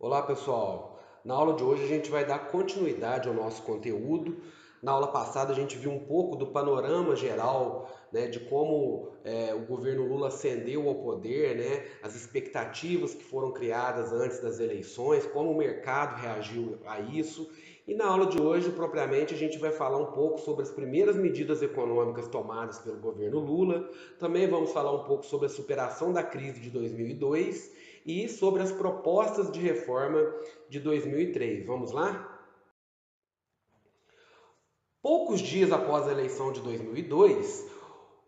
Olá pessoal, na aula de hoje a gente vai dar continuidade ao nosso conteúdo. Na aula passada a gente viu um pouco do panorama geral, né, de como o governo Lula ascendeu ao poder, né, as expectativas que foram criadas antes das eleições, como o mercado reagiu a isso. E na aula de hoje, propriamente, a gente vai falar um pouco sobre as primeiras medidas econômicas tomadas pelo governo Lula. Também vamos falar um pouco sobre a superação da crise de 2002 e sobre as propostas de reforma de 2003. Vamos lá? Poucos dias após a eleição de 2002,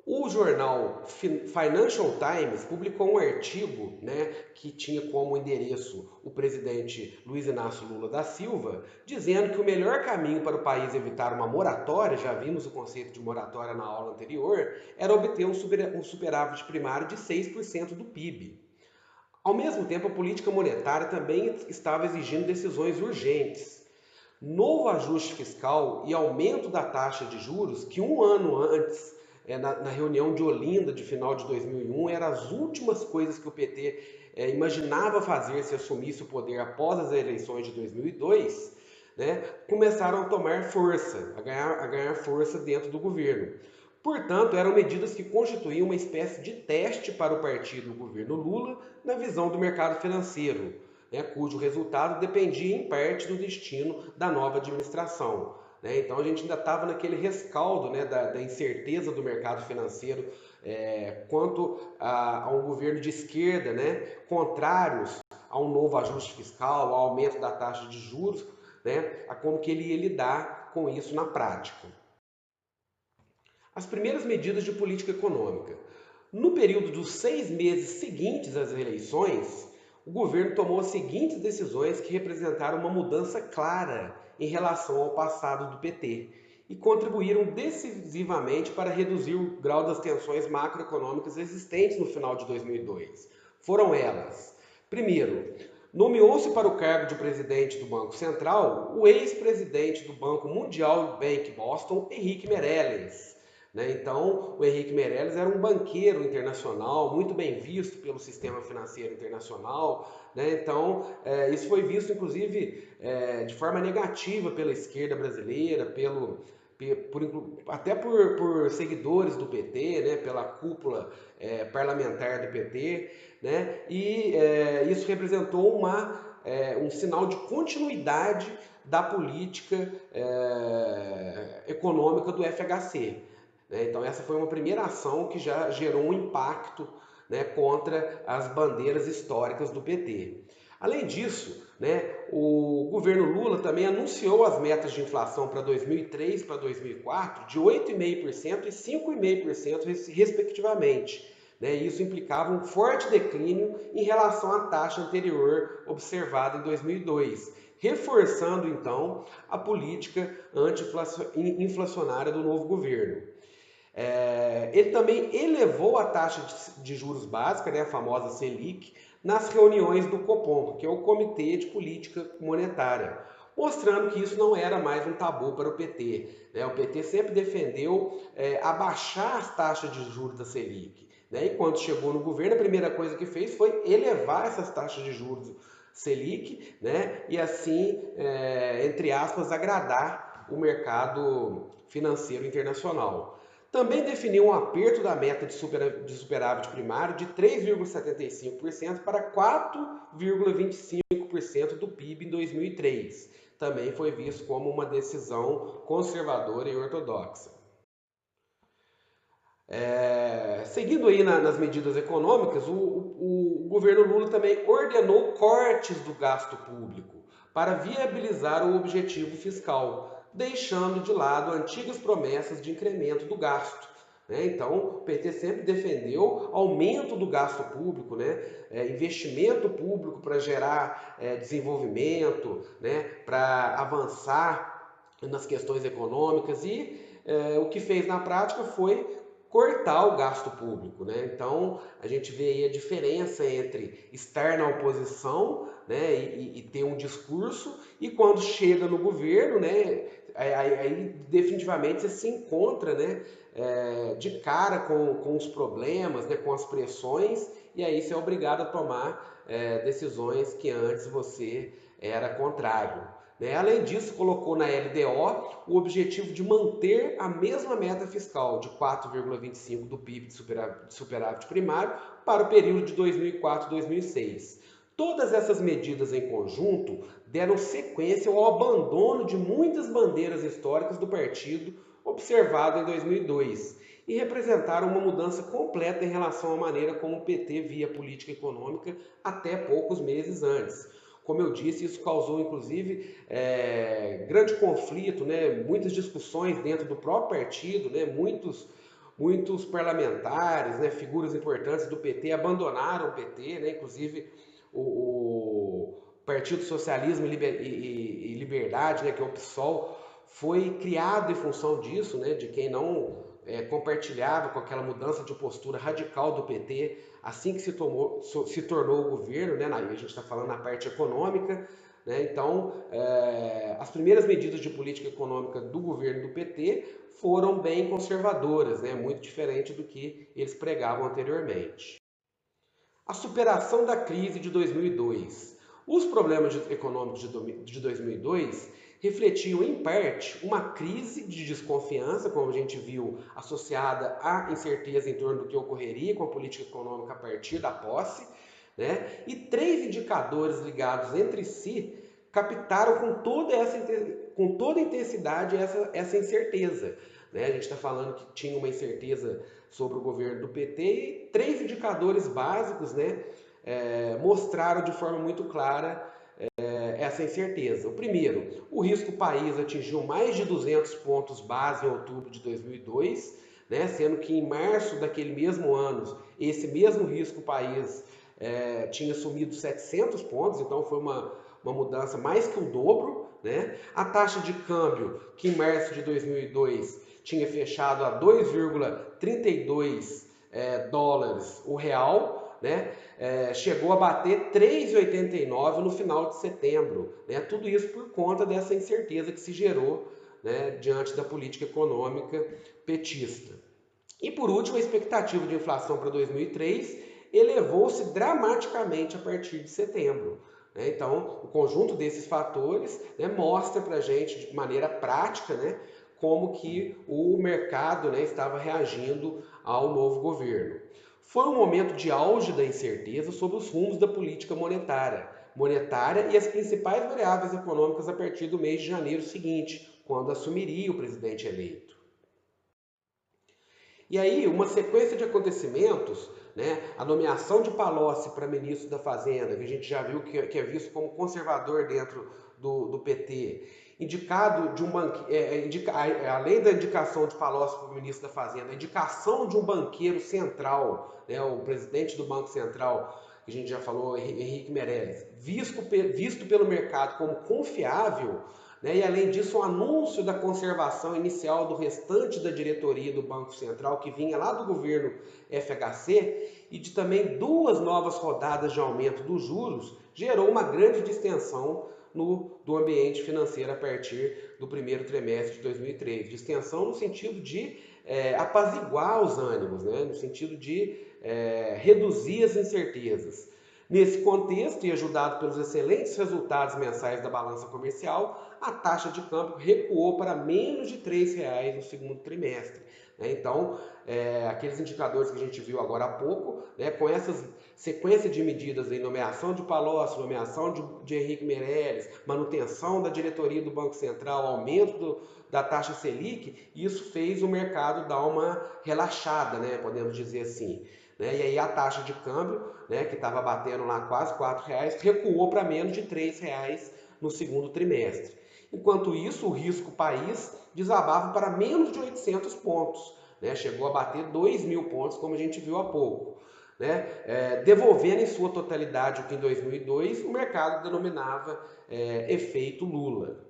o jornal Financial Times publicou um artigo, né, que tinha como endereço o presidente Luiz Inácio Lula da Silva, dizendo que o melhor caminho para o país evitar uma moratória, já vimos o conceito de moratória na aula anterior, era obter um superávit primário de 6% do PIB. Ao mesmo tempo, a política monetária também estava exigindo decisões urgentes. Novo ajuste fiscal e aumento da taxa de juros, que um ano antes, na reunião de Olinda de final de 2001, eram as últimas coisas que o PT imaginava fazer se assumisse o poder após as eleições de 2002, né, começaram a tomar força, a ganhar força dentro do governo. Portanto, eram medidas que constituíam uma espécie de teste para o partido do governo Lula na visão do mercado financeiro, né, cujo resultado dependia em parte do destino da nova administração. Né? Então a gente ainda estava naquele rescaldo, né, da incerteza do mercado financeiro quanto a um governo de esquerda, né, contrários a um novo ajuste fiscal, ao aumento da taxa de juros, né, a como que ele ia lidar com isso na prática. As primeiras medidas de política econômica. No período dos 6 meses seguintes às eleições, o governo tomou as seguintes decisões que representaram uma mudança clara em relação ao passado do PT e contribuíram decisivamente para reduzir o grau das tensões macroeconômicas existentes no final de 2002. Foram elas: primeiro, nomeou-se para o cargo de presidente do Banco Central o ex-presidente do Banco Mundial Bank Boston, Henrique Meirelles. Né? Então, o Henrique Meirelles era um banqueiro internacional, muito bem visto pelo sistema financeiro internacional. Né? Então, isso foi visto, inclusive, de forma negativa pela esquerda brasileira, até por seguidores do PT, né? Pela cúpula parlamentar do PT. Né? E isso representou um sinal de continuidade da política econômica do FHC. Né? Então essa foi uma primeira ação que já gerou um impacto, né, contra as bandeiras históricas do PT. Além disso, né, o governo Lula também anunciou as metas de inflação para 2003 para 2004 de 8,5% e 5,5% respectivamente. Né? Isso implicava um forte declínio em relação à taxa anterior observada em 2002, reforçando então a política anti-inflacionária do novo governo. Ele também elevou a taxa de juros básica, né, a famosa Selic, nas reuniões do Copom, que é o Comitê de Política Monetária, mostrando que isso não era mais um tabu para o PT. Né? O PT sempre defendeu abaixar as taxas de juros da Selic. Né? E quando chegou no governo, a primeira coisa que fez foi elevar essas taxas de juros Selic, né? E assim, entre aspas, agradar o mercado financeiro internacional. Também definiu um aperto da meta de superávit primário de 3,75% para 4,25% do PIB em 2003. Também foi visto como uma decisão conservadora e ortodoxa. Seguindo aí nas medidas econômicas, o governo Lula também ordenou cortes do gasto público para viabilizar o objetivo fiscal, deixando de lado antigas promessas de incremento do gasto. Né? Então, o PT sempre defendeu aumento do gasto público, né? Investimento público para gerar desenvolvimento, né? Para avançar nas questões econômicas e o que fez na prática foi cortar o gasto público. Né? Então, a gente vê aí a diferença entre estar na oposição, né, e ter um discurso, e quando chega no governo, né, aí definitivamente você se encontra, né, de cara com os problemas, né, com as pressões, e aí você é obrigado a tomar decisões que antes você era contrário. Né? Além disso, colocou na LDO o objetivo de manter a mesma meta fiscal de 4,25% do PIB de superávit primário para o período de 2004 a 2006. Todas essas medidas em conjunto deram sequência ao abandono de muitas bandeiras históricas do partido observado em 2002 e representaram uma mudança completa em relação à maneira como o PT via a política econômica até poucos meses antes. Como eu disse, isso causou inclusive grande conflito, né? Muitas discussões dentro do próprio partido, né? Muitos parlamentares, né? Figuras importantes do PT abandonaram o PT, né? Inclusive o Partido Socialismo e Liberdade, né? Que é o PSOL, foi criado em função disso, né? De quem não compartilhava com aquela mudança de postura radical do PT assim que se tornou o governo, né? A gente está falando na parte econômica, né? Então, as primeiras medidas de política econômica do governo do PT foram bem conservadoras, né? Muito diferente do que eles pregavam anteriormente. A superação da crise de 2002. Os problemas econômicos de 2002 refletiam, em parte, uma crise de desconfiança, como a gente viu, associada à incerteza em torno do que ocorreria com a política econômica a partir da posse, né? E três indicadores ligados entre si captaram com toda intensidade essa incerteza. Né? A gente está falando que tinha uma incerteza sobre o governo do PT e três indicadores básicos, né, mostraram de forma muito clara essa incerteza. O primeiro, o risco país atingiu mais de 200 pontos base em outubro de 2002, né, sendo que em março daquele mesmo ano, esse mesmo risco país tinha sumido 700 pontos, então foi uma mudança mais que o dobro. Né? A taxa de câmbio, que em março de 2002 tinha fechado a 2,32 dólares o real, né? Chegou a bater 3,89 no final de setembro. Né? Tudo isso por conta dessa incerteza que se gerou, né, diante da política econômica petista. E por último, a expectativa de inflação para 2003 elevou-se dramaticamente a partir de setembro. Né? Então, o conjunto desses fatores, né, mostra para a gente de maneira prática, né, como que o mercado, né, estava reagindo ao novo governo. Foi um momento de auge da incerteza sobre os rumos da política monetária e as principais variáveis econômicas a partir do mês de janeiro seguinte, quando assumiria o presidente eleito. E aí, uma sequência de acontecimentos, né, a nomeação de Palocci para ministro da Fazenda, que a gente já viu que é visto como conservador dentro do PT, indicado de um além da indicação de Palocci para o ministro da Fazenda, a indicação de um banqueiro central, né, o presidente do Banco Central, que a gente já falou, Henrique Meirelles, visto pelo mercado como confiável. Né? E além disso, o anúncio da conservação inicial do restante da diretoria do Banco Central, que vinha lá do governo FHC, e de também duas novas rodadas de aumento dos juros, gerou uma grande distensão do ambiente financeiro a partir do primeiro trimestre de 2003. Distensão no sentido de apaziguar os ânimos, né? No sentido de reduzir as incertezas. Nesse contexto, e ajudado pelos excelentes resultados mensais da balança comercial, a taxa de câmbio recuou para menos de R$ 3,00 no segundo trimestre. Então, aqueles indicadores que a gente viu agora há pouco, né, com essas sequência de medidas, aí, nomeação de Palocci, nomeação de Henrique Meirelles, manutenção da diretoria do Banco Central, aumento da taxa Selic, isso fez o mercado dar uma relaxada, né, podemos dizer assim. Né? E aí a taxa de câmbio, né, que estava batendo lá quase R$ 4,00, recuou para menos de R$ 3,00 no segundo trimestre. Enquanto isso, o risco país desabava para menos de 800 pontos. Né? Chegou a bater 2.000 pontos, como a gente viu há pouco. Né? Devolvendo em sua totalidade o que em 2002 o mercado denominava efeito Lula.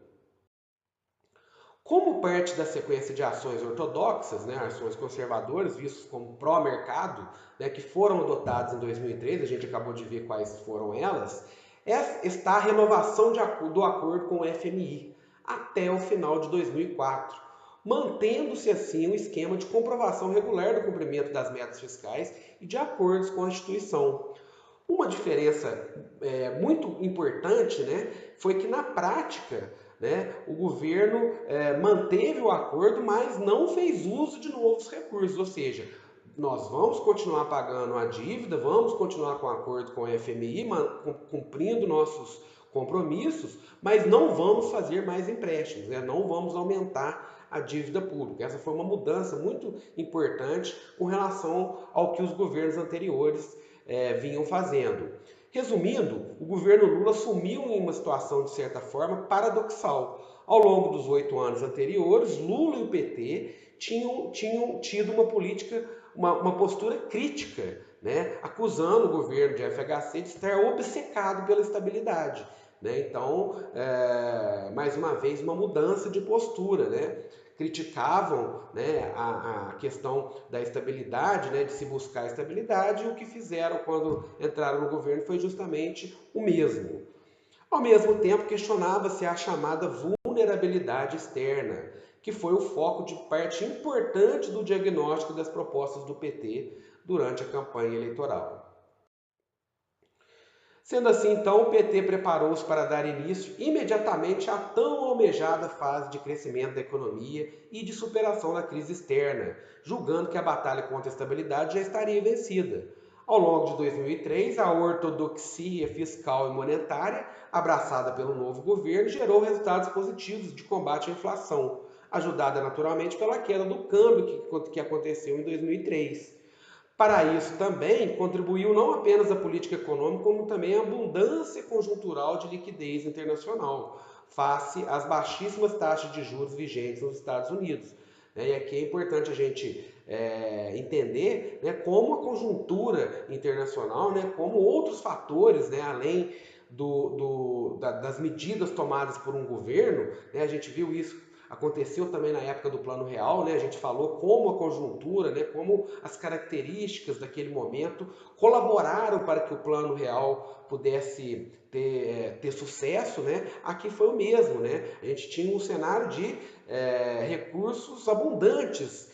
Como parte da sequência de ações ortodoxas, né, ações conservadoras, vistas como pró-mercado, né, que foram adotadas em 2003, a gente acabou de ver quais foram elas, está a renovação do acordo com o FMI até o final de 2004, mantendo-se assim o esquema de comprovação regular do cumprimento das metas fiscais e de acordos com a instituição. Uma diferença muito importante, né, foi que na prática, né, o governo manteve o acordo, mas não fez uso de novos recursos, ou seja, nós vamos continuar pagando a dívida, vamos continuar com o acordo com o FMI, cumprindo nossos compromissos, mas não vamos fazer mais empréstimos, né? Não vamos aumentar a dívida pública. Essa foi uma mudança muito importante com relação ao que os governos anteriores vinham fazendo. Resumindo, o governo Lula sumiu em uma situação, de certa forma, paradoxal. Ao longo dos 8 anos anteriores, Lula e o PT tinham tido uma política, uma postura crítica, né, acusando o governo de FHC de estar obcecado pela estabilidade. Né? Então, mais uma vez, uma mudança de postura. Né? Criticavam, né, a questão da estabilidade, né, de se buscar a estabilidade, e o que fizeram quando entraram no governo foi justamente o mesmo. Ao mesmo tempo, questionava-se a chamada vulnerabilidade externa, que foi o foco de parte importante do diagnóstico das propostas do PT durante a campanha eleitoral. Sendo assim, então, o PT preparou-se para dar início imediatamente à tão almejada fase de crescimento da economia e de superação da crise externa, julgando que a batalha contra a estabilidade já estaria vencida. Ao longo de 2003, a ortodoxia fiscal e monetária, abraçada pelo novo governo, gerou resultados positivos de combate à inflação, ajudada naturalmente pela queda do câmbio que aconteceu em 2003. Para isso também contribuiu não apenas a política econômica, como também a abundância conjuntural de liquidez internacional, face às baixíssimas taxas de juros vigentes nos Estados Unidos. E aqui é importante a gente entender, né, como a conjuntura internacional, né, como outros fatores, né, além das medidas tomadas por um governo, né, a gente viu isso. Aconteceu também na época do Plano Real, né? A gente falou como a conjuntura, né? Como as características daquele momento colaboraram para que o Plano Real pudesse ter sucesso, né? Aqui foi o mesmo, né? A gente tinha um cenário de recursos abundantes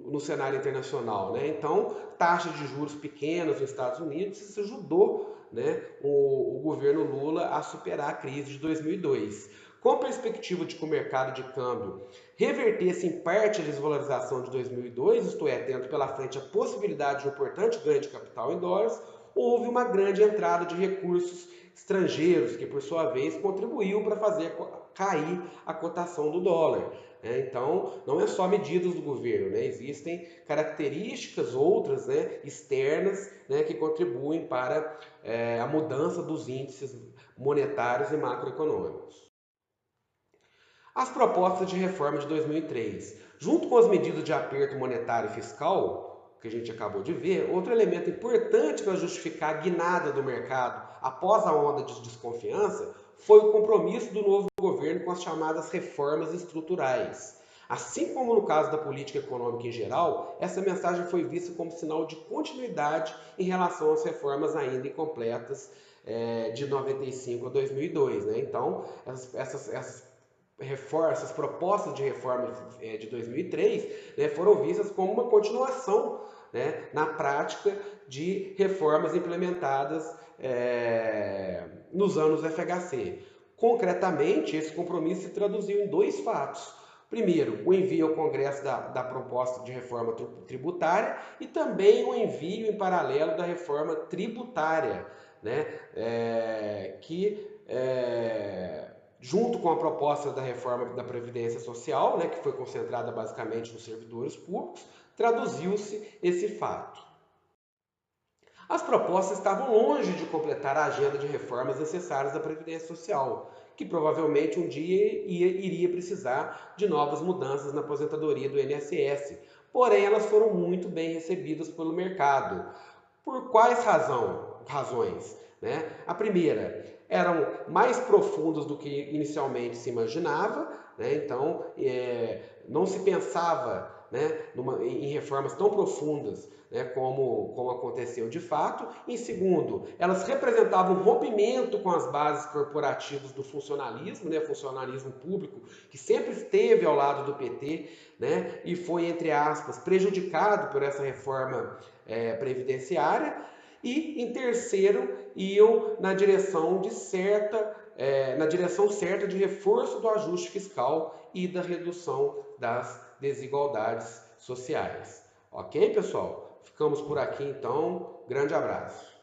no cenário internacional, né? Então, taxas de juros pequenas nos Estados Unidos, isso ajudou, né, o governo Lula a superar a crise de 2002. Com a perspectiva de que o mercado de câmbio revertesse em parte a desvalorização de 2002, isto é, tendo pela frente a possibilidade de um importante ganho de capital em dólares, houve uma grande entrada de recursos estrangeiros, que por sua vez contribuiu para fazer cair a cotação do dólar. Então, não é só medidas do governo, né? Existem características outras, né, externas, né, que contribuem para a mudança dos índices monetários e macroeconômicos. As propostas de reforma de 2003, junto com as medidas de aperto monetário e fiscal, que a gente acabou de ver, outro elemento importante para justificar a guinada do mercado após a onda de desconfiança foi o compromisso do novo governo com as chamadas reformas estruturais. Assim como no caso da política econômica em geral, essa mensagem foi vista como sinal de continuidade em relação às reformas ainda incompletas de 95 a 2002. Né? Então, essas propostas de reforma de 2003, né, foram vistas como uma continuação, né, na prática de reformas implementadas nos anos FHC. Concretamente, esse compromisso se traduziu em dois fatos. Primeiro, o envio ao Congresso da proposta de reforma tributária e também o envio em paralelo da reforma tributária, né, junto com a proposta da reforma da Previdência Social, né, que foi concentrada basicamente nos servidores públicos, traduziu-se esse fato. As propostas estavam longe de completar a agenda de reformas necessárias da Previdência Social, que provavelmente um dia iria precisar de novas mudanças na aposentadoria do INSS. Porém, elas foram muito bem recebidas pelo mercado. Por quais razões? Né? A primeira, eram mais profundas do que inicialmente se imaginava, né? Então não se pensava, né, em reformas tão profundas, né, como aconteceu de fato. Em segundo, elas representavam um rompimento com as bases corporativas do funcionalismo, né, funcionalismo público, que sempre esteve ao lado do PT, né, e foi, entre aspas, prejudicado por essa reforma previdenciária. e em terceiro iam na direção certa de reforço do ajuste fiscal e da redução das desigualdades sociais. Ok, pessoal? Ficamos por aqui então. Grande abraço.